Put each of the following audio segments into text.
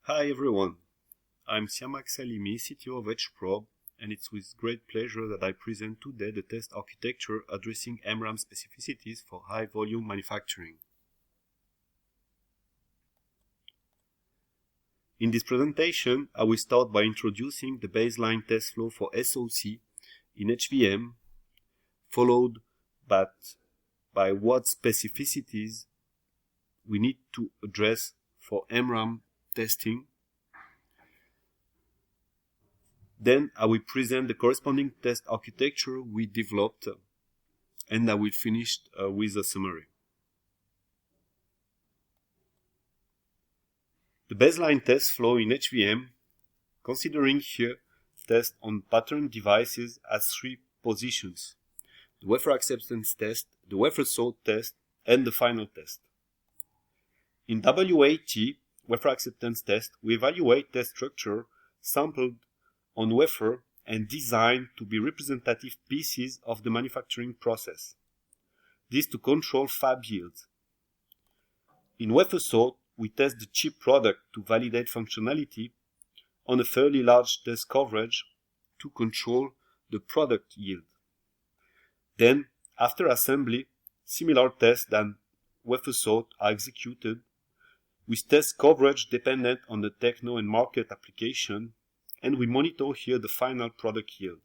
Hi everyone, I'm Siamak Salimy, CTO of Hprobe, and it's with great pleasure that I present today the test architecture addressing MRAM specificities for high-volume manufacturing. In this presentation, I will start by introducing the baseline test flow for SoC in HVM, followed by what specificities we need to address for MRAM testing. Then I will present the corresponding test architecture we developed, and I will finish with a summary. The baseline test flow in HVM, considering here test on pattern devices, has three positions: the wafer acceptance test, the wafer sort test, and the final test. In WAT, wafer acceptance test, we evaluate test structure sampled on wafer and designed to be representative pieces of the manufacturing process. This to control fab yields. In wafer sort, we test the chip product to validate functionality on a fairly large test coverage to control the product yield. Then, after assembly, similar tests than wafer sort are executed with test coverage dependent on the techno and market application, and we monitor here the final product yield.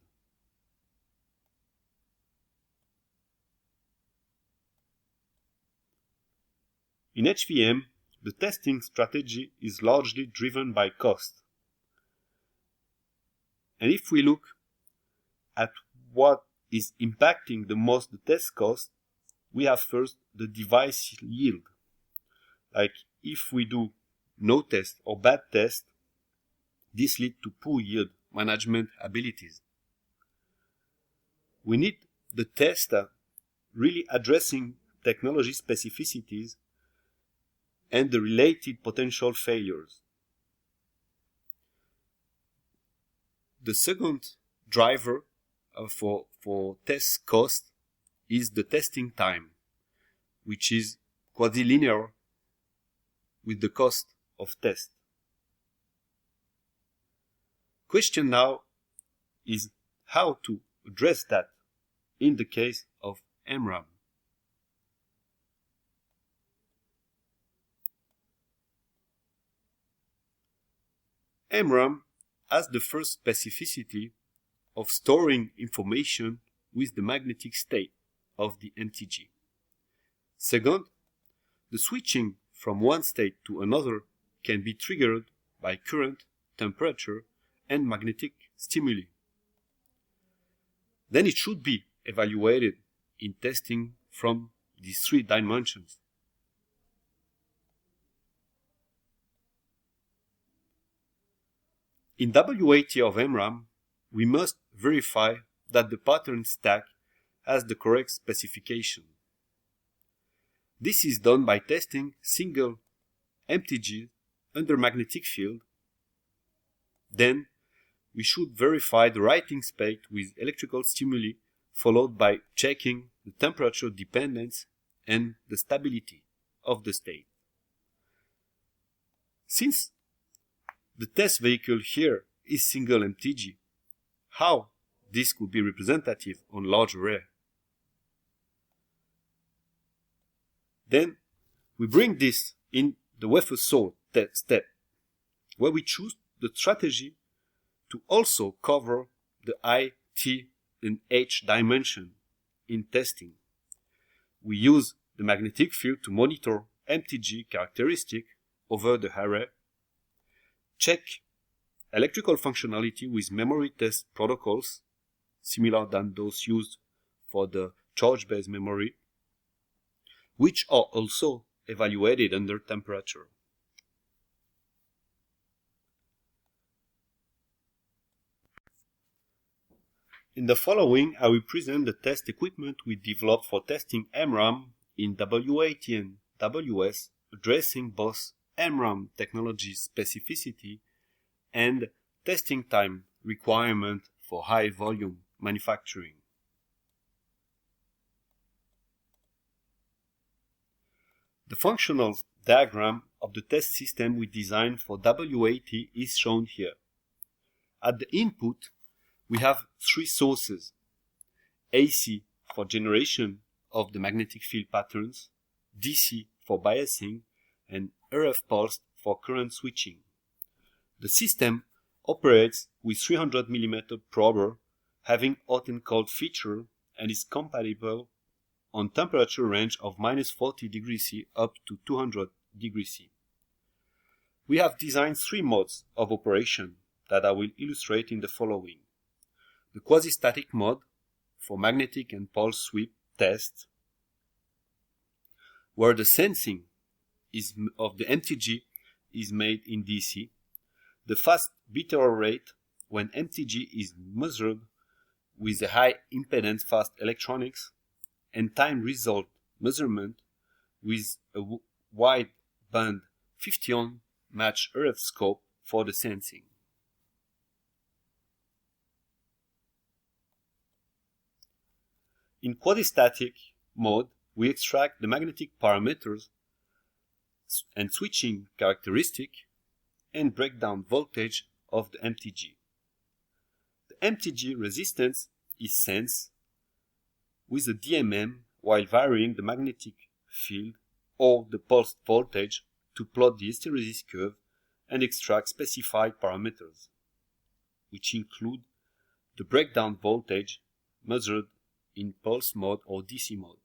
In HVM, the testing strategy is largely driven by cost. And if we look at what is impacting the most the test cost, we have first the device yield. Like if we do no test or bad test, this leads to poor yield management abilities. We need the tester really addressing technology specificities and the related potential failures. The second driver for test cost is the testing time, which is quasi-linear with the cost of test. Question now is how to address that in the case of MRAM. MRAM has the first specificity of storing information with the magnetic state of the MTG. Second, the switching from one state to another can be triggered by current, temperature, and magnetic stimuli. Then it should be evaluated in testing from these three dimensions. In WAT of MRAM, we must verify that the pattern stack has the correct specification. This is done by testing single MTGs under magnetic field. Then we should verify the writing spec with electrical stimuli, followed by checking the temperature dependence and the stability of the state. Since the test vehicle here is single MTG, how this could be representative on large array? Then we bring this in the wafer sort test step, where we choose the strategy to also cover the I, T, and H dimension in testing. We use the magnetic field to monitor MTG characteristic over the array, check electrical functionality with memory test protocols, similar than those used for the charge-based memory, which are also evaluated under temperature. In the following, I will present the test equipment we developed for testing MRAM in WAT and WS, addressing both MRAM technology specificity and testing time requirement for high volume manufacturing. The functional diagram of the test system we designed for W80 is shown here. At the input, we have three sources: AC for generation of the magnetic field patterns, DC for biasing, and RF pulse for current switching. The system operates with 300 mm prober having hot and cold feature and is compatible on temperature range of -40 degrees C up to 200 degrees C. We have designed three modes of operation that I will illustrate in the following. The quasi-static mode for magnetic and pulse sweep tests, where the sensing of the MTG is made in DC, the fast bit error rate when MTG is measured with a high impedance fast electronics, and time result measurement with a wide band 50 ohm match RF scope for the sensing. In quasi-static mode, we extract the magnetic parameters and switching characteristic and breakdown voltage of the MTG. The MTG resistance is sensed with a DMM while varying the magnetic field or the pulse voltage to plot the hysteresis curve and extract specified parameters, which include the breakdown voltage measured in pulse mode or DC mode.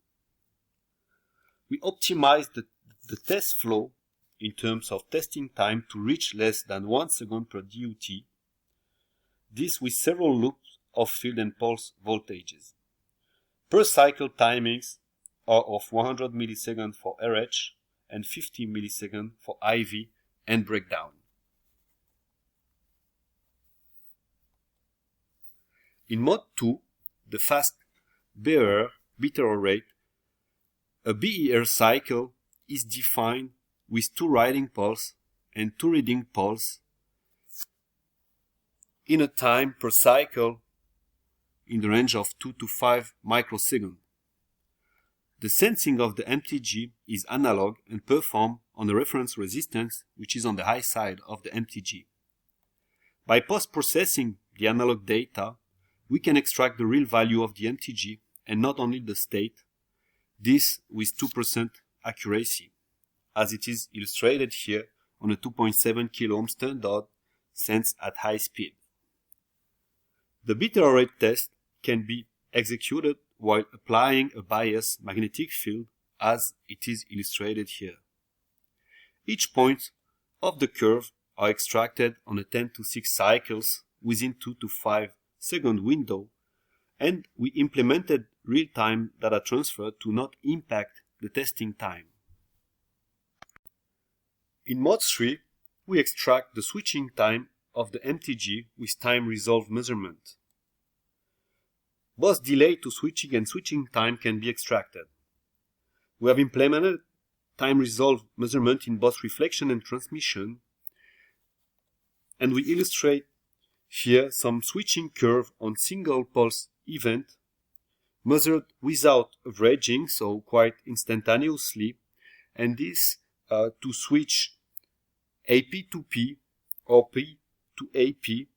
We optimize the test flow in terms of testing time to reach less than 1 second per DUT, this with several loops of field and pulse voltages. Per cycle timings are of 100 milliseconds for RH and 50 milliseconds for IV and breakdown. In mode 2, the fast BER bit error rate, a BER cycle is defined with 2 writing pulse and 2 reading pulse in a time per cycle in the range of 2 to 5 microseconds. The sensing of the MTG is analog and performed on the reference resistance, which is on the high side of the MTG. By post-processing the analog data, we can extract the real value of the MTG and not only the state, this with 2% accuracy, as it is illustrated here on a 2.7 kΩ standard sensed at high speed. The bit error rate test can be executed while applying a bias magnetic field as it is illustrated here. Each point of the curve are extracted on a 10 to 6 cycles within 2 to 5 second window, and we implemented real-time data transfer to not impact the testing time. In mode 3, we extract the switching time of the MTG with time resolve measurement. Both delay to switching and switching time can be extracted. We have implemented time resolve measurement in both reflection and transmission, and we illustrate here some switching curve on single pulse event measured without averaging, so quite instantaneously, and this to switch AP to P or P to AP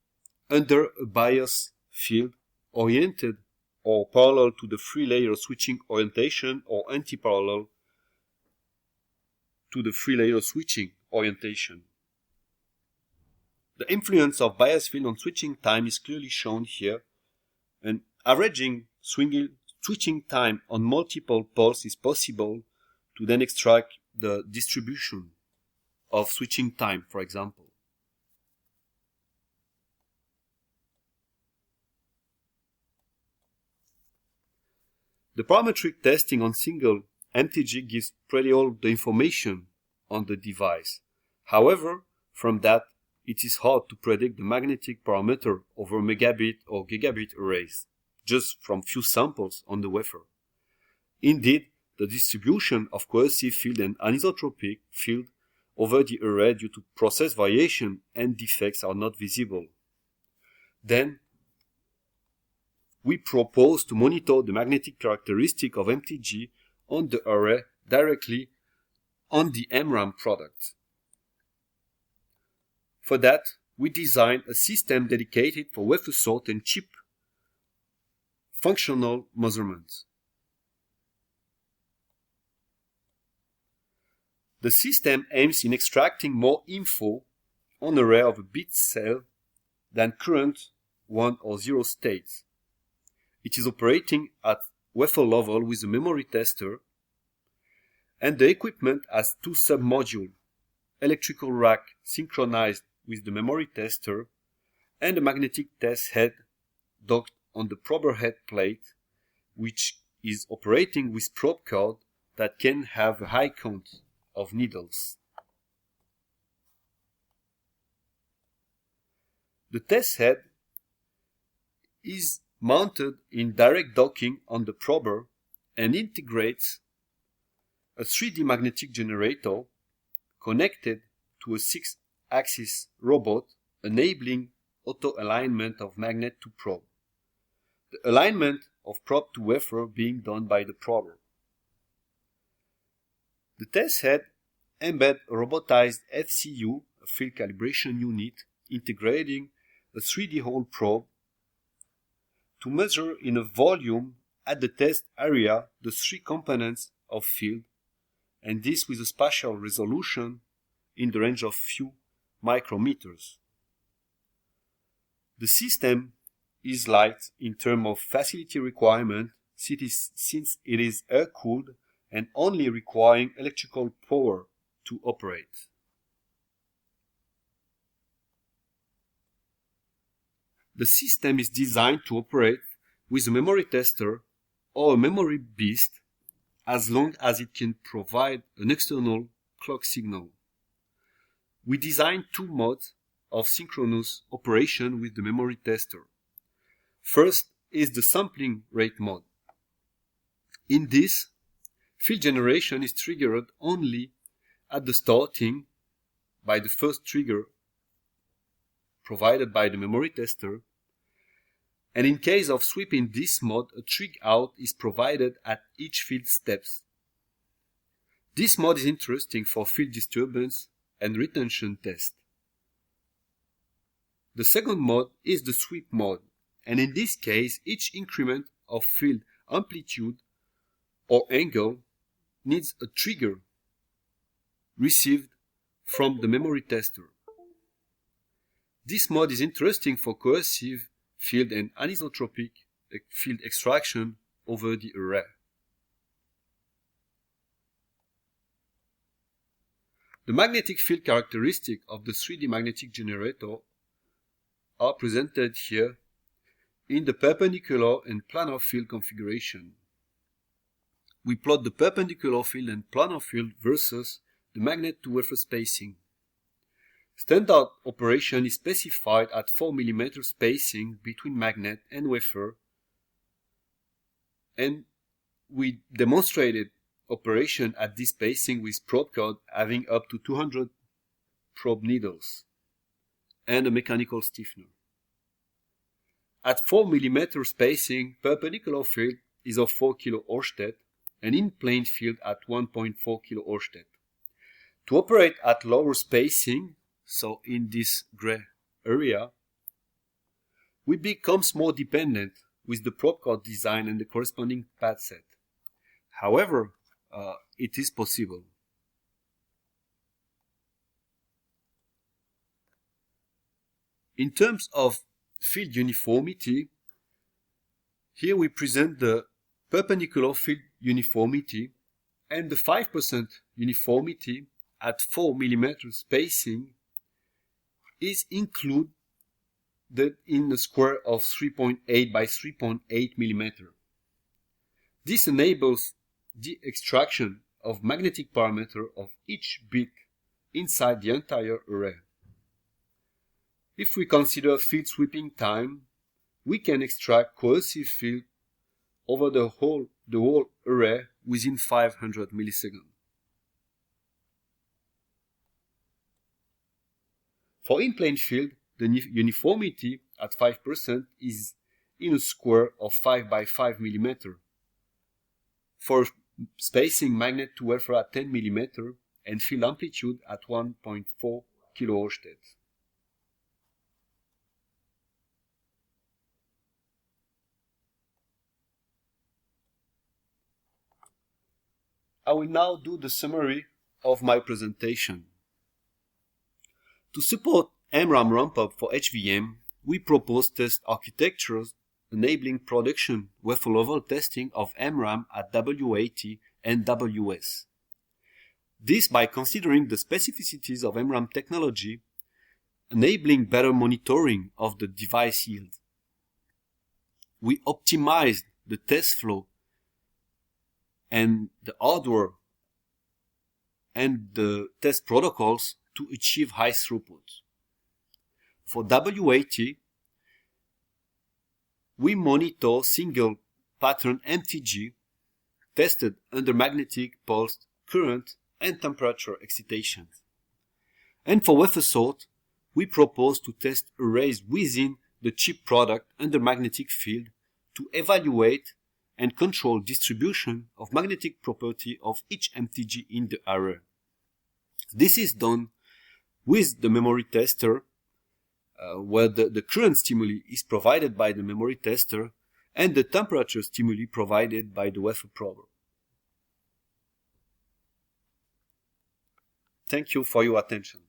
under a bias field oriented or parallel to the free-layer switching orientation or anti-parallel to the free-layer switching orientation. The influence of bias field on switching time is clearly shown here, and averaging switching time on multiple pulses is possible to then extract the distribution of switching time, for example. The parametric testing on single MTG gives pretty all the information on the device. However, from that, it is hard to predict the magnetic parameter over megabit or gigabit arrays, just from few samples on the wafer. Indeed, the distribution of coercive field and anisotropic field over the array due to process variation and defects are not visible. Then, we propose to monitor the magnetic characteristic of MTG on the array directly on the MRAM product. For that, we designed a system dedicated for wafer sort and chip functional measurements. The system aims in extracting more info on an array of a bit cell than current 1 or 0 states. It is operating at wafer level with a memory tester, and the equipment has two sub-modules, electrical rack synchronized with the memory tester, and a magnetic test head docked on the prober head plate, which is operating with probe card that can have a high count of needles. The test head is mounted in direct docking on the prober and integrates a 3D magnetic generator connected to a 6-axis robot, enabling auto-alignment of magnet to probe. The alignment of probe to wafer being done by the prober. The test head embeds a robotized FCU, a field calibration unit, integrating a 3D hole probe to measure in a volume at the test area the 3 components of field, and this with a spatial resolution in the range of few micrometers. The system is light in terms of facility requirement since it is air-cooled and only requiring electrical power to operate. The system is designed to operate with a memory tester or a memory beast as long as it can provide an external clock signal. We designed 2 modes of synchronous operation with the memory tester. First is the sampling rate mode. In this, field generation is triggered only at the starting by the first trigger provided by the memory tester, and in case of sweeping this mode, a trig out is provided at each field steps. This mode is interesting for field disturbance and retention test. The second mode is the sweep mode, and in this case, each increment of field amplitude or angle needs a trigger received from the memory tester. This mode is interesting for cohesive field and anisotropic field extraction over the array. The magnetic field characteristics of the 3D magnetic generator are presented here in the perpendicular and planar field configuration. We plot the perpendicular field and planar field versus the magnet to wafer spacing. Standard operation is specified at 4 mm spacing between magnet and wafer, and we demonstrated operation at this spacing with probe card having up to 200 probe needles and a mechanical stiffener. At 4 mm spacing, perpendicular field is of 4 kΩ and in-plane field at 1.4 kΩ. To operate at lower spacing, so in this gray area, we become more dependent with the probe card design and the corresponding pad set. However, it is possible. In terms of field uniformity, here we present the perpendicular field uniformity and the 5% uniformity at 4 mm spacing is included in a square of 3.8 by 3.8 mm. This enables the extraction of magnetic parameter of each bit inside the entire array. If we consider field sweeping time, we can extract cohesive field over the whole array within 500 milliseconds. For in-plane field, the uniformity at 5% is in a square of 5 by 5 mm. For spacing magnet to wafer at 10 mm and field amplitude at 1.4 kΩ. I will now do the summary of my presentation. To support MRAM ramp-up for HVM, we propose test architectures enabling production wafer-level testing of MRAM at W80 and WS. This by considering the specificities of MRAM technology, enabling better monitoring of the device yield. We optimized the test flow and the hardware and the test protocols to achieve high throughput. For W80, we monitor single pattern MTG tested under magnetic pulse current and temperature excitations. And for Wafer Sort, we propose to test arrays within the chip product under magnetic field to evaluate and control distribution of magnetic property of each MTG in the array. This is done with the memory tester, where the current stimuli is provided by the memory tester and the temperature stimuli provided by the wafer prober. Thank you for your attention.